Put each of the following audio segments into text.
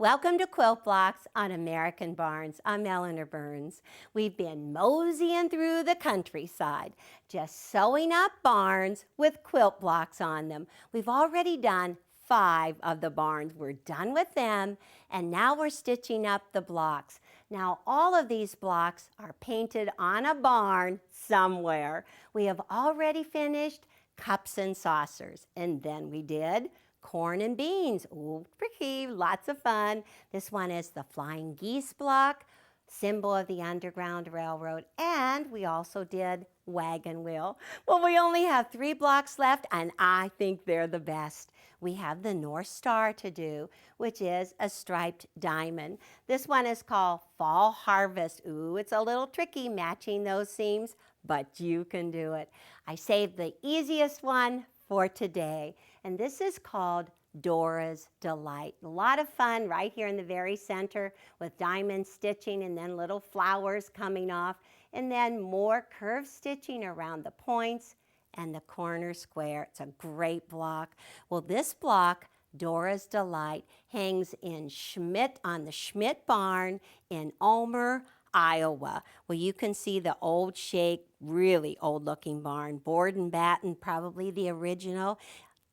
Welcome to Quilt Blocks on American Barns. I'm Eleanor Burns. We've been moseying through the countryside, just sewing up barns with quilt blocks on them. We've already done 5 of the barns. We're done with them, and now we're stitching up the blocks. Now, all of these blocks are painted on a barn somewhere. We have already finished cups and saucers, and then we did corn and beans. Ooh, pretty, lots of fun. This one is the flying geese block, symbol of the Underground Railroad, and we also did wagon wheel. Well, we only have 3 blocks left, and I think they're the best. We have the North Star to do, which is a striped diamond. This one is called Fall Harvest. Ooh, it's a little tricky matching those seams, but you can do it. I saved the easiest one for today, and this is called Dora's Delight. A lot of fun right here in the very center with diamond stitching and then little flowers coming off, and then more curved stitching around the points and the corner square. It's a great block. Well, this block, Dora's Delight, hangs in Schmidt on the Schmidt barn in Ulmer, Iowa. Well, you can see the old shake, really old looking barn, board and batten, probably the original.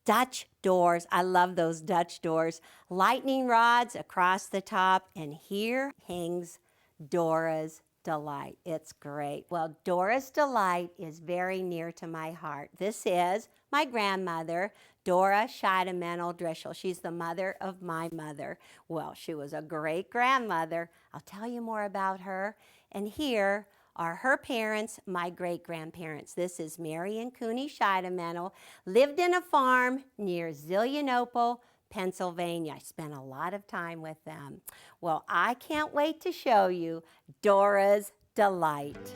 Dutch doors, I love those Dutch doors. Lightning rods across the top, and here hangs Dora's Delight. It's great. Well, Dora's Delight is very near to my heart. This is my grandmother, Dora Scheidemantel-Drischel. She's the mother of my mother. Well, she was a great grandmother. I'll tell you more about her. And here are her parents, my great-grandparents. This is Mary and Cooney Scheidemantel, lived in a farm near Zelienople, Pennsylvania. I spent a lot of time with them. Well, I can't wait to show you Dora's Delight.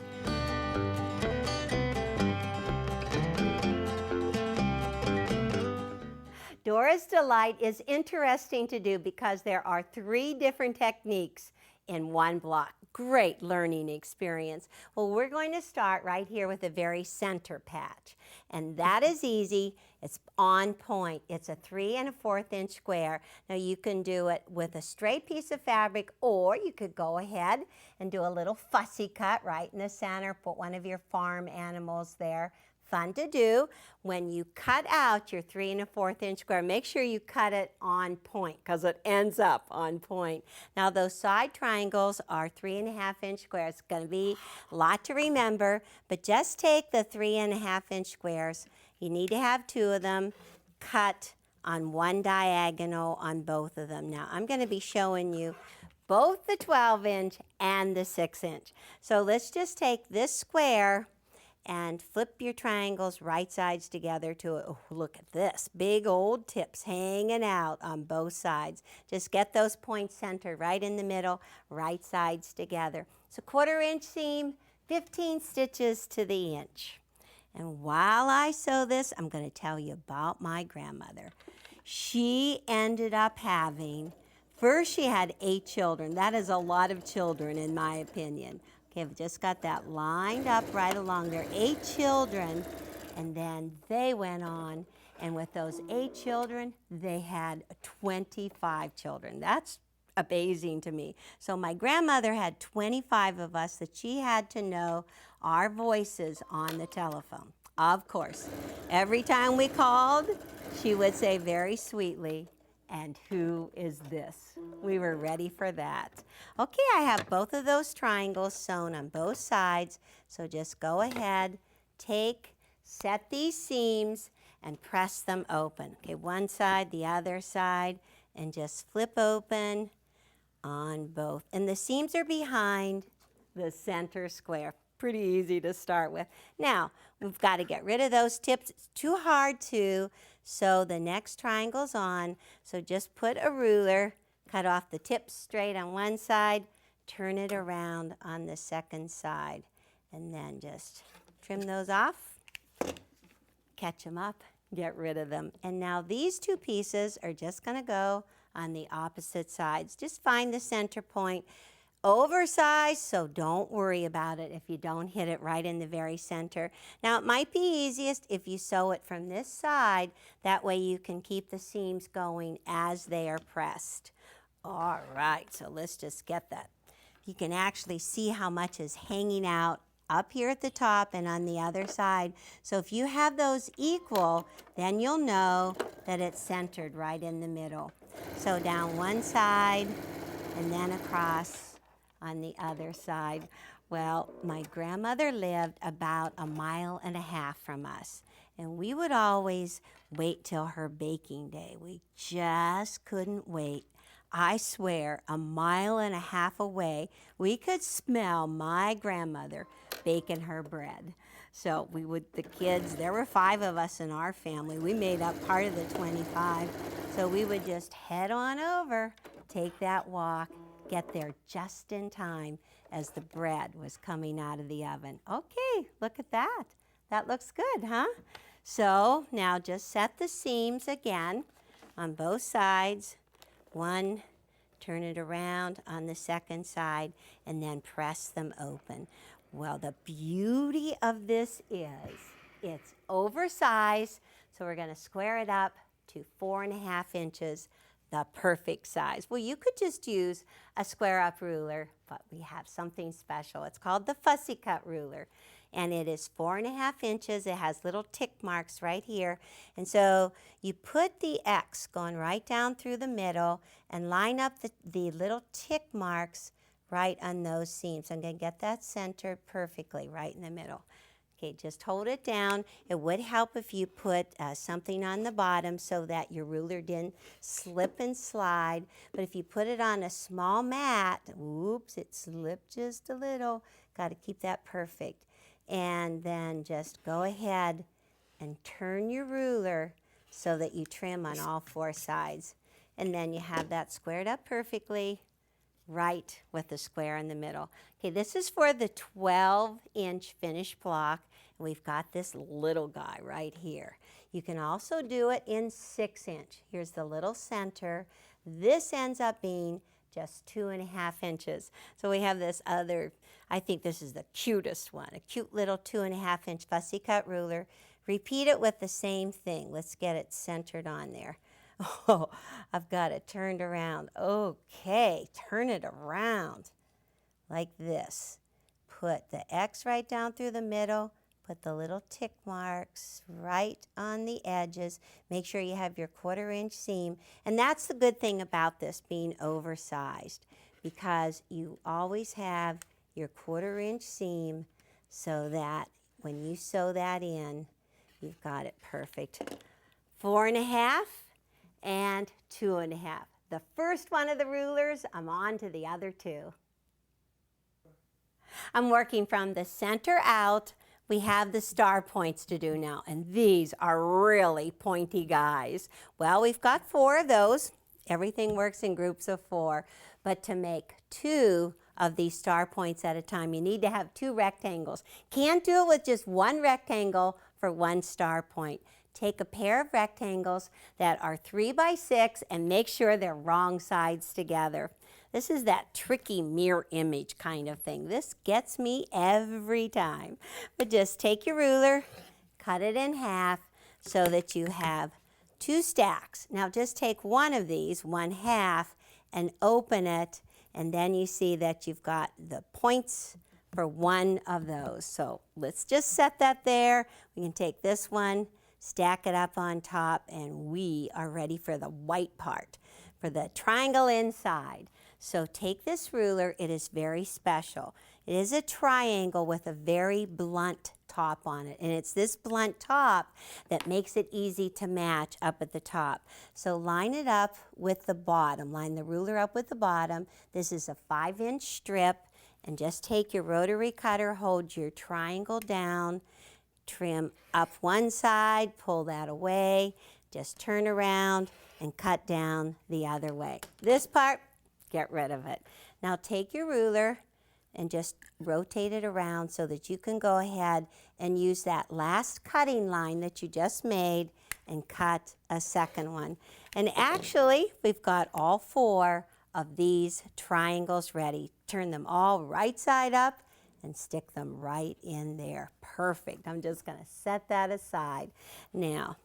Dora's Delight is interesting to do because there are 3 different techniques in one block. Great learning experience. Well, we're going to start right here with the very center patch. And that is easy. It's on point. It's a 3 1/4 inch square. Now you can do it with a straight piece of fabric, or you could go ahead and do a little fussy cut right in the center. Put one of your farm animals there. Fun to do. When you cut out your 3 1/4 inch square, make sure you cut it on point because it ends up on point. Now those side triangles are 3 1/2 inch squares. It's going to be a lot to remember, but just take the 3 1/2 inch squares. You need to have 2 of them. Cut on one diagonal on both of them. Now I'm going to be showing you both the 12 inch and the 6 inch. So let's just take this square and flip your triangles right sides together to it. Oh, look at this. Big old tips hanging out on both sides. Just get those points centered right in the middle, right sides together. So 1/4 inch seam, 15 stitches to the inch. And while I sew this, I'm going to tell you about my grandmother. She ended up having, first she had 8 children. That is a lot of children in my opinion. Okay, I've just got that lined up right along there. 8 children, and then they went on, and with those 8 children, they had 25 children. That's amazing to me. So my grandmother had 25 of us that she had to know our voices on the telephone. Of course, every time we called, she would say very sweetly, "And who is this?" We were ready for that. Okay, I have both of those triangles sewn on both sides, so just go ahead, set these seams, and press them open. Okay, one side, the other side, and just flip open on both. And the seams are behind the center square. Pretty easy to start with. Now, we've got to get rid of those tips. It's too hard to sew the next triangles on, so just put a ruler, cut off the tips straight on one side, turn it around on the second side, and then just trim those off, catch them up, get rid of them. And now these 2 pieces are just going to go on the opposite sides. Just find the center point. Oversized, so don't worry about it if you don't hit it right in the very center. Now it might be easiest if you sew it from this side. That way you can keep the seams going as they are pressed. All right, so let's just get that. You can actually see how much is hanging out up here at the top and on the other side. So if you have those equal, then you'll know that it's centered right in the middle. So down one side and then across on the other side. Well, my grandmother lived about 1.5 miles from us, and we would always wait till her baking day. We just couldn't wait. I swear, 1.5 miles away, we could smell my grandmother baking her bread. So we would, the kids, there were 5 of us in our family. We made up part of the 25. So we would just head on over, take that walk, get there just in time as the bread was coming out of the oven. Okay, look at that. That looks good, huh? So now just set the seams again on both sides. One, turn it around on the second side, and then press them open. Well, the beauty of this is it's oversized, so we're going to square it up to 4.5 inches, the perfect size. Well, you could just use a square up ruler, but we have something special. It's called the fussy cut ruler, and it is 4.5 inches. It has little tick marks right here, and so you put the X going right down through the middle and line up the little tick marks right on those seams. I'm going to get that centered perfectly right in the middle. Okay, just hold it down. It would help if you put something on the bottom so that your ruler didn't slip and slide. But if you put it on a small mat, oops, it slipped just a little. Got to keep that perfect. And then just go ahead and turn your ruler so that you trim on all 4 sides. And then you have that squared up perfectly, right with the square in the middle. Okay, this is for the 12-inch finished block, and we've got this little guy right here. You can also do it in 6-inch. Here's the little center. This ends up being just 2.5 inches. So we have this other, I think this is the cutest one, a cute little 2.5-inch fussy cut ruler. Repeat it with the same thing. Let's get it centered on there. Oh, I've got it turned around. Okay, turn it around like this. Put the X right down through the middle. Put the little tick marks right on the edges. Make sure you have your 1/4-inch seam. And that's the good thing about this being oversized, because you always have your 1/4-inch seam so that when you sew that in, you've got it perfect. 4.5 and 2.5. The first one of the rulers, I'm on to the other 2. I'm working from the center out. We have the star points to do now, and these are really pointy guys. Well, we've got 4 of those. Everything works in groups of 4, but to make 2 of these star points at a time, you need to have 2 rectangles. Can't do it with just 1 rectangle for 1 star point. Take a pair of rectangles that are 3 by 6 and make sure they're wrong sides together. This is that tricky mirror image kind of thing. This gets me every time. But just take your ruler, cut it in half so that you have 2 stacks. Now just take one of these, 1/2, and open it, and then you see that you've got the points for one of those. So let's just set that there. We can take this one, stack it up on top, and we are ready for the white part, for the triangle inside. So take this ruler. It is very special. It is a triangle with a very blunt top on it, and it's this blunt top that makes it easy to match up at the top. So line it up with the bottom. Line the ruler up with the bottom. This is a 5-inch strip, and just take your rotary cutter, hold your triangle down, trim up one side, pull that away, just turn around and cut down the other way. This part, get rid of it. Now take your ruler and just rotate it around so that you can go ahead and use that last cutting line that you just made and cut a second one. And actually, we've got all 4 of these triangles ready. Turn them all right side up and stick them right in there. Perfect. I'm just going to set that aside. Now,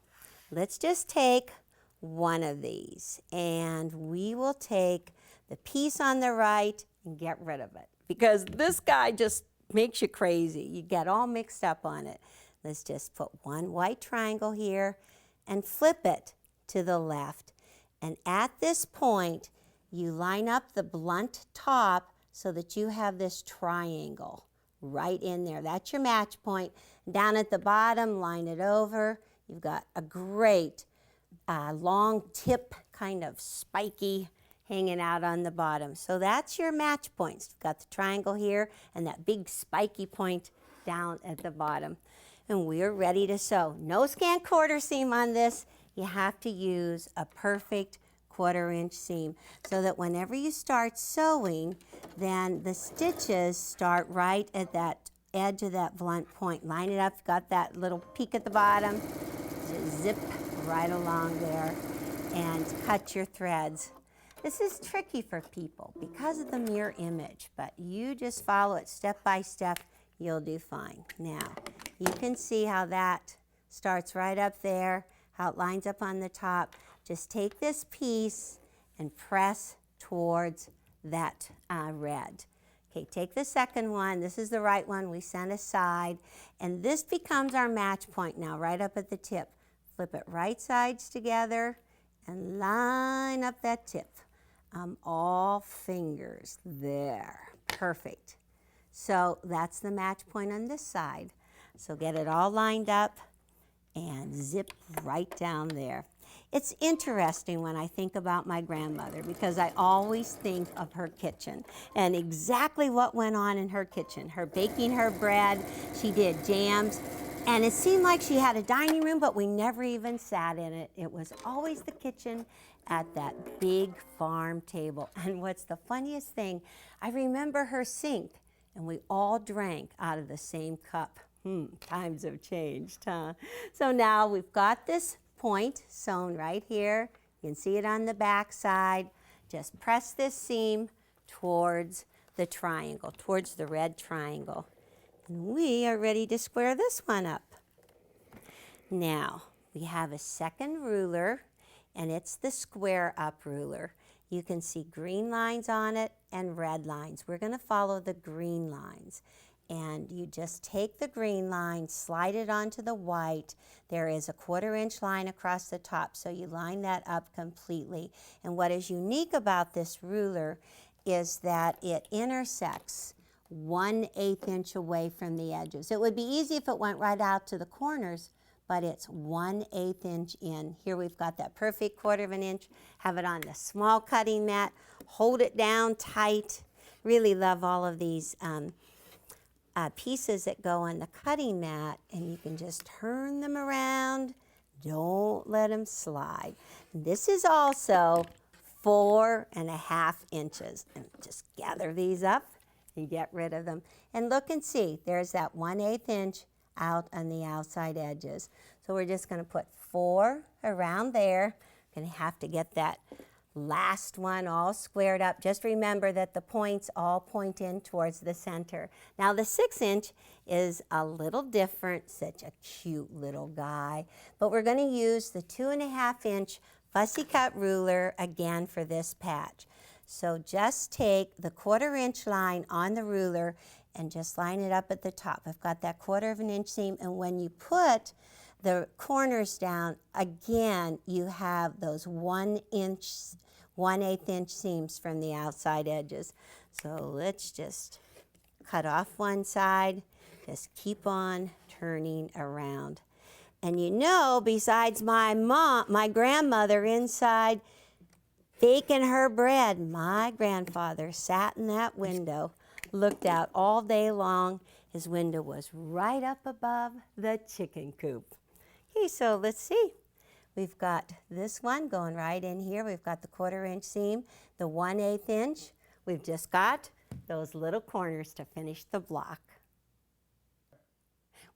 let's just take one of these, and we will take the piece on the right and get rid of it, because this guy just makes you crazy. You get all mixed up on it. Let's just put one white triangle here and flip it to the left. And at this point, you line up the blunt top so that you have this triangle right in there. That's your match point. Down at the bottom, line it over. You've got a great long tip, kind of spiky, hanging out on the bottom. So that's your match points. You've got the triangle here and that big spiky point down at the bottom. And we're ready to sew. No scant quarter seam on this. You have to use a perfect 1/4 inch seam so that whenever you start sewing, then the stitches start right at that edge of that blunt point. Line it up, got that little peak at the bottom, just zip right along there and cut your threads. This is tricky for people because of the mirror image, but you just follow it step by step, you'll do fine. Now, you can see how that starts right up there, how it lines up on the top. Just take this piece and press towards that red. Okay, take the second one. This is the right one we sent aside, and this becomes our match point now, right up at the tip. Flip it right sides together and line up that tip. All fingers there. Perfect. So that's the match point on this side. So get it all lined up and zip right down there. It's interesting when I think about my grandmother because I always think of her kitchen and exactly what went on in her kitchen. Her baking her bread, she did jams, and it seemed like she had a dining room, but we never even sat in it. It was always the kitchen at that big farm table. And what's the funniest thing, I remember her sink, and we all drank out of the same cup. Times have changed, huh? So now we've got this point sewn right here. You can see it on the back side. Just press this seam towards the triangle, towards the red triangle. And we are ready to square this one up. Now, we have a second ruler, and it's the square up ruler. You can see green lines on it and red lines. We're going to follow the green lines. And you just take the green line, slide it onto the white. There is a 1/4 inch line across the top, so you line that up completely. And what is unique about this ruler is that it intersects 1/8 inch away from the edges. It would be easy if it went right out to the corners, but it's 1/8 inch in. Here we've got that perfect 1/4 inch. Have it on the small cutting mat. Hold it down tight. Really love all of these pieces that go on the cutting mat, and you can just turn them around. Don't let them slide. This is also 4.5 inches. And just gather these up and get rid of them. And look and see, there's that 1/8 inch out on the outside edges. So we're just going to put 4 around there. Going to have to get that last one all squared up. Just remember that the points all point in towards the center. Now the 6 inch is a little different, such a cute little guy, but we're going to use the 2.5 inch fussy cut ruler again for this patch. So just take the 1/4 inch line on the ruler and just line it up at the top. I've got that 1/4 inch seam, and when you put the corners down, again, you have those 1/8 inch seams from the outside edges. So let's just cut off one side, just keep on turning around. And you know, besides my grandmother inside baking her bread, my grandfather sat in that window, looked out all day long. His window was right up above the chicken coop. Okay, so let's see. We've got this one going right in here. We've got the 1/4 inch seam, the 1/8 inch. We've just got those little corners to finish the block.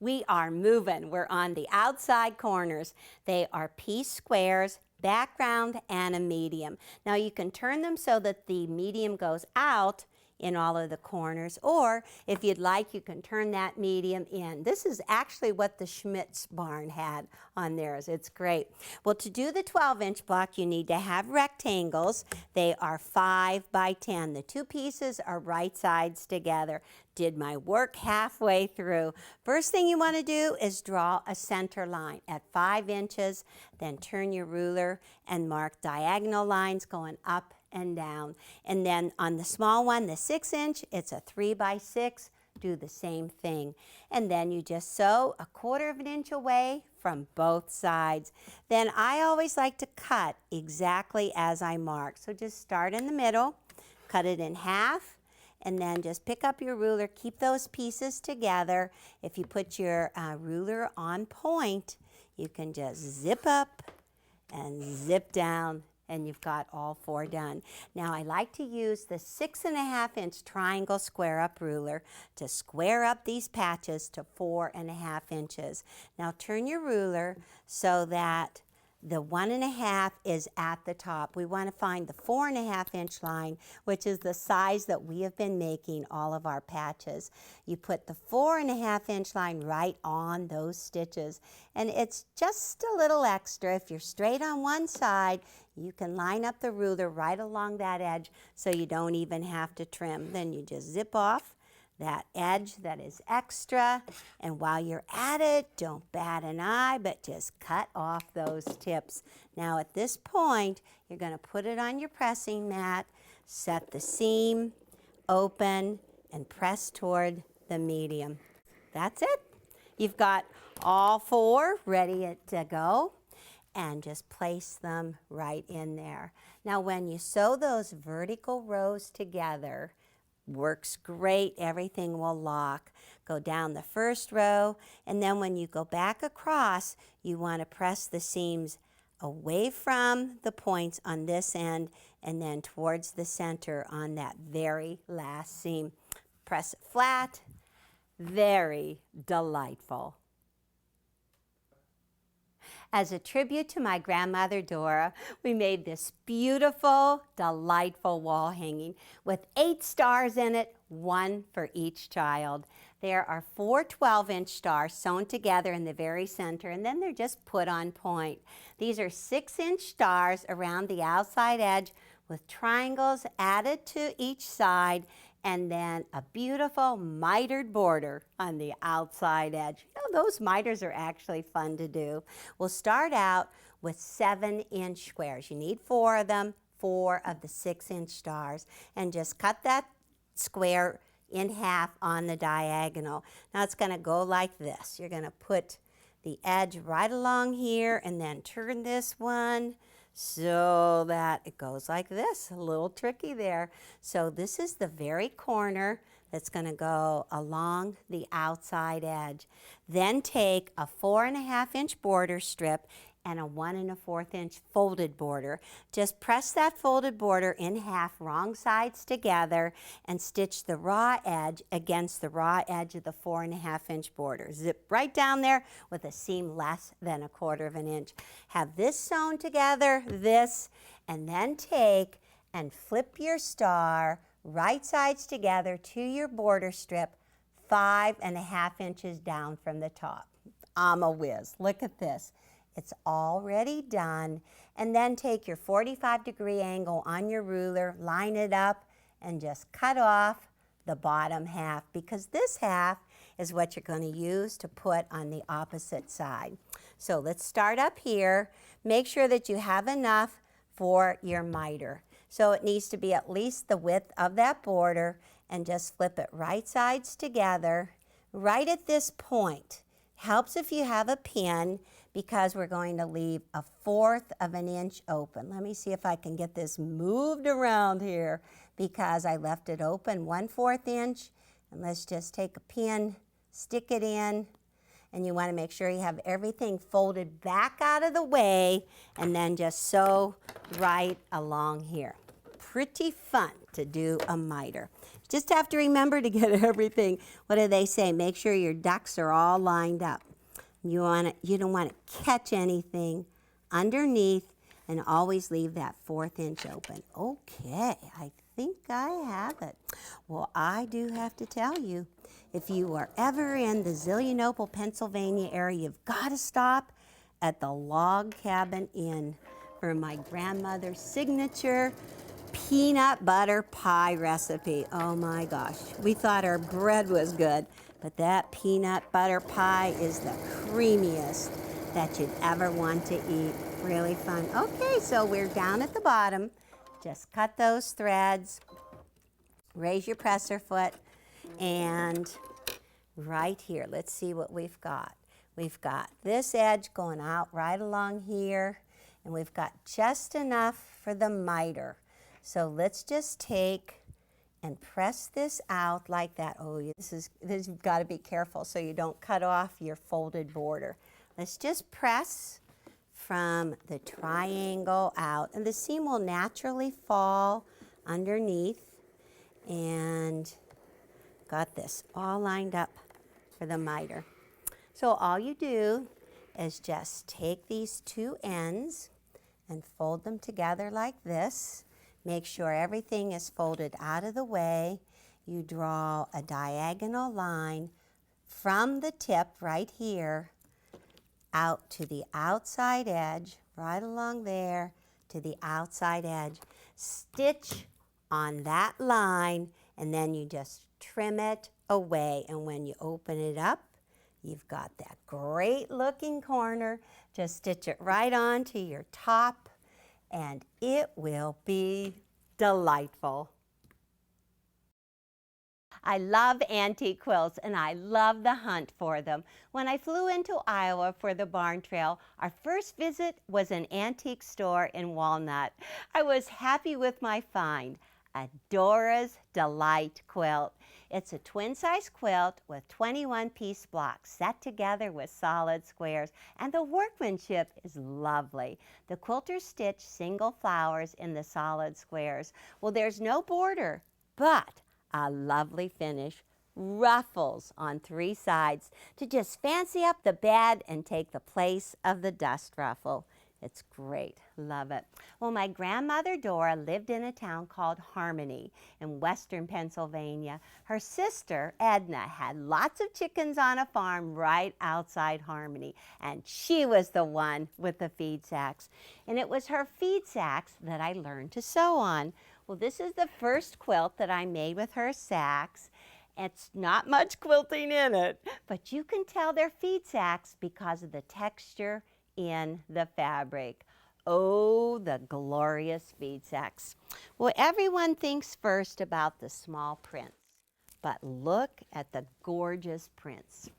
We are moving. We're on the outside corners. They are piece squares, background, and a medium. Now you can turn them so that the medium goes out in all of the corners. Or if you'd like, you can turn that medium in. This is actually what the Schmidt's barn had on theirs. It's great. Well, to do the 12-inch block, you need to have rectangles. They are 5 by 10. The two pieces are right sides together. Did my work halfway through. First thing you want to do is draw a center line at 5 inches, then turn your ruler and mark diagonal lines going up and down. And then on the small one, the 6-inch, it's a 3 by 6. Do the same thing. And then you just sew a 1/4 of an inch away from both sides. Then I always like to cut exactly as I mark. So just start in the middle, cut it in half, and then just pick up your ruler, keep those pieces together. If you put your ruler on point, you can just zip up and zip down, and you've got all 4 done. Now I like to use the 6.5-inch triangle square up ruler to square up these patches to 4.5 inches. Now turn your ruler so that the 1.5 is at the top. We want to find the 4.5-inch line, which is the size that we have been making all of our patches. You put the 4.5-inch line right on those stitches, and it's just a little extra. If you're straight on one side, you can line up the ruler right along that edge so you don't even have to trim. Then you just zip off that edge that is extra, and while you're at it, don't bat an eye, but just cut off those tips. Now at this point, you're going to put it on your pressing mat, set the seam, open, and press toward the medium. That's it. You've got all 4 ready to go, and just place them right in there. Now when you sew those vertical rows together, works great, everything will lock. Go down the first row, and then when you go back across, you want to press the seams away from the points on this end and then towards the center on that very last seam. Press it flat. Very delightful. As a tribute to my grandmother Dora, we made this beautiful, delightful wall hanging with 8 stars in it, 1 for each child. There are 4 12-inch stars sewn together in the very center, and then they're just put on point. These are 6-inch stars around the outside edge with triangles added to each side, and then a beautiful mitered border on the outside edge. You know, those miters are actually fun to do. We'll start out with 7-inch squares. You need 4 of them, 4 of the 6-inch stars, and just cut that square in half on the diagonal. Now it's going to go like this. You're going to put the edge right along here and then turn this one so that it goes like this. A little tricky there. So this is the very corner that's going to go along the outside edge. Then take a 4.5-inch border strip and a 1 1/4-inch folded border. Just press that folded border in half, wrong sides together, and stitch the raw edge against the raw edge of the 4.5-inch border. Zip right down there with a seam less than 1/4 of an inch. Have this sewn together, this, and then take and flip your star right sides together to your border strip 5.5 inches down from the top. I'm a whiz. Look at this. It's already done. And then take your 45-degree angle on your ruler, line it up, and just cut off the bottom half, because this half is what you're going to use to put on the opposite side. So let's start up here. Make sure that you have enough for your miter. So it needs to be at least the width of that border, and just flip it right sides together right at this point. Helps if you have a pin, because we're going to leave a 1/4 of an inch open. Let me see if I can get this moved around here, because I left it open 1/4 inch. And let's just take a pin, stick it in, and you want to make sure you have everything folded back out of the way, and then just sew right along here. Pretty fun to do a miter. Just have to remember to get everything, what do they say? Make sure your ducks are all lined up. You don't want to catch anything underneath, and always leave that 1/4 inch open. Okay, I think I have it. Well, I do have to tell you, if you are ever in the Zillionople, Pennsylvania area, you've got to stop at the Log Cabin Inn for my grandmother's signature peanut butter pie recipe. Oh my gosh, we thought our bread was good, but that peanut butter pie is the creamiest that you'd ever want to eat. Really fun. Okay, so we're down at the bottom. Just cut those threads, raise your presser foot, and right here, let's see what we've got. We've got this edge going out right along here, and we've got just enough for the miter. So let's just take and press this out like that. Oh, you've got to be careful so you don't cut off your folded border. Let's just press from the triangle out, and the seam will naturally fall underneath. And got this all lined up for the miter. So all you do is just take these two ends and fold them together like this. Make sure everything is folded out of the way. You draw a diagonal line from the tip right here out to the outside edge, right along there to the outside edge. Stitch on that line, and then you just trim it away. And when you open it up, you've got that great looking corner. Just stitch it right onto your top, and it will be delightful. I love antique quilts, and I love the hunt for them. When I flew into Iowa for the barn trail, our first visit was an antique store in Walnut. I was happy with my find, a Dora's Delight quilt. It's a twin-size quilt with 21-piece blocks set together with solid squares, and the workmanship is lovely. The quilters stitch single flowers in the solid squares. Well, there's no border, but a lovely finish, ruffles on 3 sides to just fancy up the bed and take the place of the dust ruffle. It's great. Love it. Well, my grandmother Dora lived in a town called Harmony in western Pennsylvania. Her sister Edna had lots of chickens on a farm right outside Harmony, and she was the one with the feed sacks. And it was her feed sacks that I learned to sew on. Well, this is the first quilt that I made with her sacks. It's not much quilting in it, but you can tell they're feed sacks because of the texture in the fabric. Oh, the glorious feed sacks. Well, everyone thinks first about the small prints, but look at the gorgeous prints.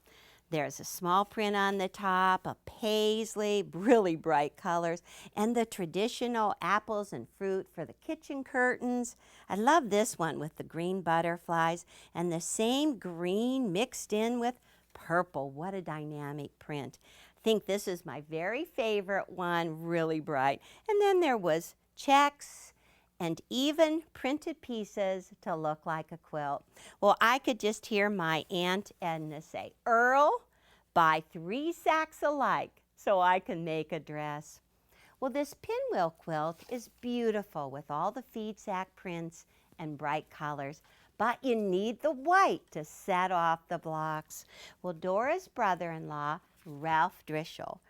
There's a small print on the top, a paisley, really bright colors, and the traditional apples and fruit for the kitchen curtains. I love this one with the green butterflies and the same green mixed in with purple. What a dynamic print. I think this is my very favorite one, really bright. And then there was checks and even printed pieces to look like a quilt. Well, I could just hear my Aunt Edna say, "Earl, buy 3 sacks alike so I can make a dress." Well, this pinwheel quilt is beautiful with all the feed sack prints and bright colors, but you need the white to set off the blocks. Well, Dora's brother-in-law, Ralph Drischel,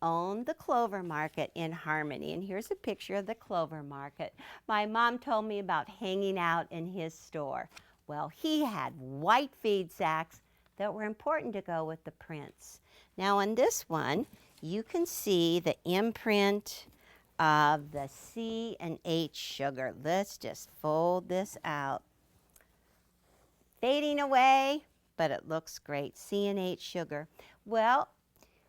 owned the Clover Market in Harmony. And here's a picture of the Clover Market. My mom told me about hanging out in his store. Well, he had white feed sacks that were important to go with the prints. Now on this one, you can see the imprint of the C and H sugar. Let's just fold this out. Fading away, but it looks great. C and H sugar. Well,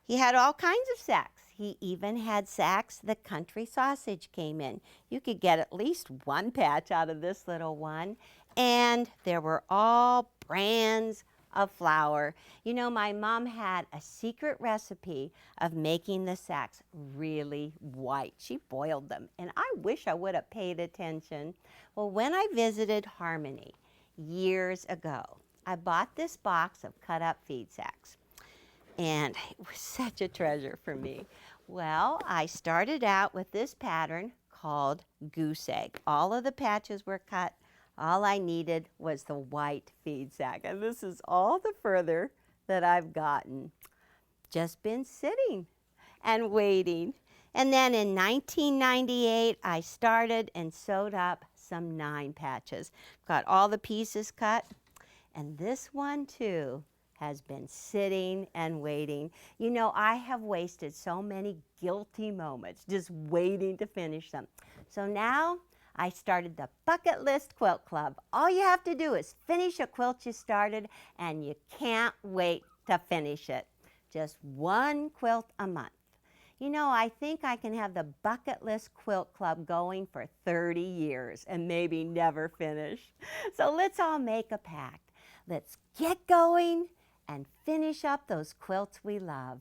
he had all kinds of sacks. He even had sacks the country sausage came in. You could get at least one patch out of this little one. And there were all brands of flour. You know, my mom had a secret recipe of making the sacks really white. She boiled them, and I wish I would have paid attention. Well, when I visited Harmony years ago, I bought this box of cut up feed sacks. And it was such a treasure for me. Well, I started out with this pattern called Goose Egg. All of the patches were cut All I needed was the white feed sack, and this is all the further that I've gotten. Just been sitting and waiting. And then in 1998, I started and sewed up some 9 patches. Got all the pieces cut, and this one too has been sitting and waiting. You know, I have wasted so many guilty moments just waiting to finish them. So now I started the Bucket List Quilt Club. All you have to do is finish a quilt you started, and you can't wait to finish it. Just 1 quilt a month. You know, I think I can have the Bucket List Quilt Club going for 30 years and maybe never finish. So let's all make a pact. Let's get going and finish up those quilts we love.